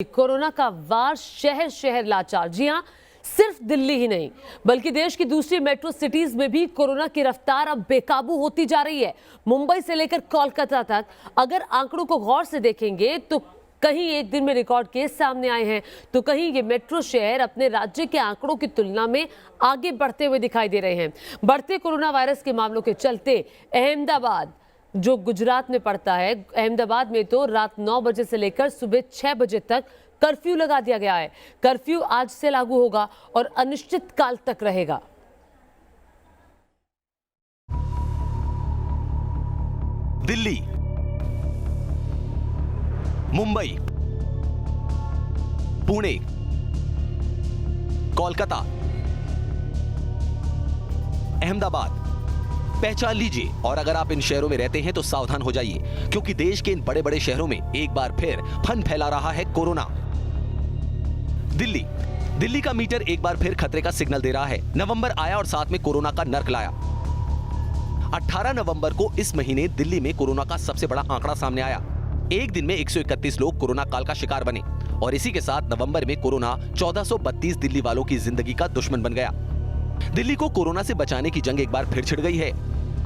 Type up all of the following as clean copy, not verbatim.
Corona का वार शहर शहर लाचार। जी हां, सिर्फ दिल्ली ही नहीं बल्कि देश की दूसरी मेट्रो सिटीज में भी कोरोना की रफ्तार अब बेकाबू होती जा रही है। मुंबई से लेकर कोलकाता तक अगर आंकड़ों को गौर से देखेंगे तो कहीं एक दिन में रिकॉर्ड केस सामने आए हैं, तो कहीं ये मेट्रो शहर अपने राज्य के आंकड़ों की तुलना में आगे बढ़ते हुए दिखाई दे रहे हैं। बढ़ते कोरोना वायरस के मामलों के चलते अहमदाबाद, जो गुजरात में पड़ता है, अहमदाबाद में तो रात 9 बजे से लेकर सुबह 6 बजे तक कर्फ्यू लगा दिया गया है। कर्फ्यू आज से लागू होगा और अनिश्चित काल तक रहेगा। दिल्ली, मुंबई, पुणे, कोलकाता, अहमदाबाद, पहचान लीजिए। और अगर आप इन शहरों में रहते हैं तो सावधान हो जाइए, क्योंकि देश के इन बड़े बड़े शहरों में एक बार फिर फन फैला रहा है कोरोना। दिल्ली का मीटर एक बार फिर खतरे का सिग्नल दे रहा है। नवंबर आया और साथ में कोरोना का नर्क लाया। 18 नवंबर को इस महीने दिल्ली में कोरोना का सबसे बड़ा आंकड़ा सामने आया। एक दिन में 131 लोग कोरोना काल का शिकार बने और इसी के साथ नवंबर में कोरोना 1432 दिल्ली वालों की जिंदगी का दुश्मन बन गया। दिल्ली को कोरोना से बचाने की जंग एक बार फिर छिड़ गई है।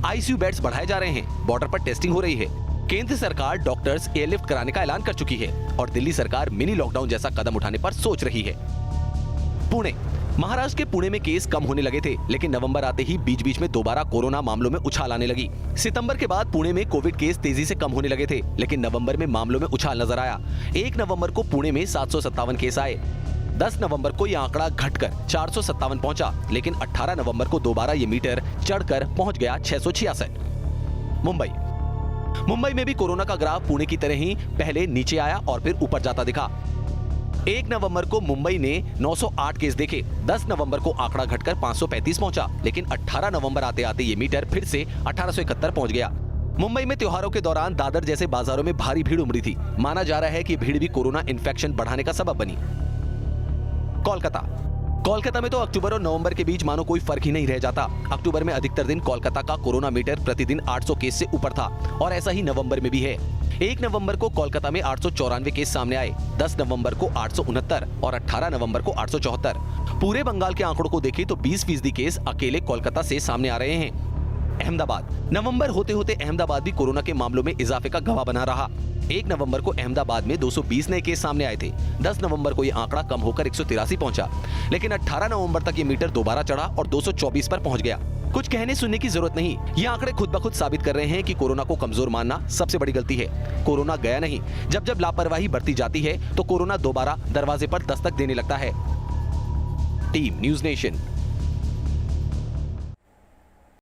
आईसीयू बेड्स बढ़ाए जा रहे हैं, बॉर्डर पर टेस्टिंग हो रही है। केंद्र सरकार डॉक्टर्स एयरलिफ्ट कराने का ऐलान कर चुकी है और दिल्ली सरकार मिनी लॉकडाउन जैसा कदम उठाने पर सोच रही है। पुणे, महाराष्ट्र के पुणे में केस कम होने लगे थे, लेकिन नवंबर आते ही बीच बीच में दोबारा कोरोना मामलों में उछाल आने लगी। सितंबर के बाद पुणे में कोविड केस तेजी से कम होने लगे थे, लेकिन नवंबर में मामलों में उछाल नजर आया। 1 नवंबर को पुणे में 757 केस आए। 10 नवंबर को यह आंकड़ा घटकर 457 पहुंचा, लेकिन 18 नवंबर को दोबारा ये मीटर चढ़कर पहुंच गया 666। मुंबई में भी कोरोना का ग्राफ पुणे की तरह ही पहले नीचे आया और फिर ऊपर जाता दिखा। 1 नवंबर को मुंबई ने 908 केस देखे। 10 नवंबर को आंकड़ा घटकर 535 पहुंचा, लेकिन 18 नवंबर आते आते ये मीटर फिर से 1871 पहुंच गया। मुंबई में त्योहारों के दौरान दादर जैसे बाजारों में भारी भीड़ उमड़ी थी। माना जा रहा है कि भीड़ भी कोरोना इन्फेक्शन बढ़ाने का सबब बनी। कोलकाता में तो अक्टूबर और नवंबर के बीच मानो कोई फर्क ही नहीं रह जाता। अक्टूबर में अधिकतर दिन कोलकाता का कोरोना मीटर प्रतिदिन 800 केस से ऊपर था और ऐसा ही नवंबर में भी है। 1 नवंबर को कोलकाता में 894 केस सामने आए, 10 नवंबर को 869 और 18 नवंबर को 874। पूरे बंगाल के आंकड़ों को देखें तो 20% केस अकेले कोलकाता से सामने आ रहे हैं। अहमदाबाद, नवंबर होते होते अहमदाबाद भी कोरोना के मामलों में इजाफे का गवाह बना रहा। 1 नवंबर को अहमदाबाद में 220 नए केस सामने आए थे। 10 नवंबर को यह आंकड़ा कम होकर 183 पहुंचा, लेकिन 18 नवंबर तक ये मीटर दोबारा चढ़ा और 224 पर पहुंच गया। कुछ कहने सुनने की जरूरत नहीं, ये आंकड़े खुद ब खुद साबित कर रहे हैं कि कोरोना को कमजोर मानना सबसे बड़ी गलती है। कोरोना गया नहीं। जब लापरवाही बढ़ती जाती है तो कोरोना दोबारा दरवाजे पर दस्तक देने लगता है। Team news nation.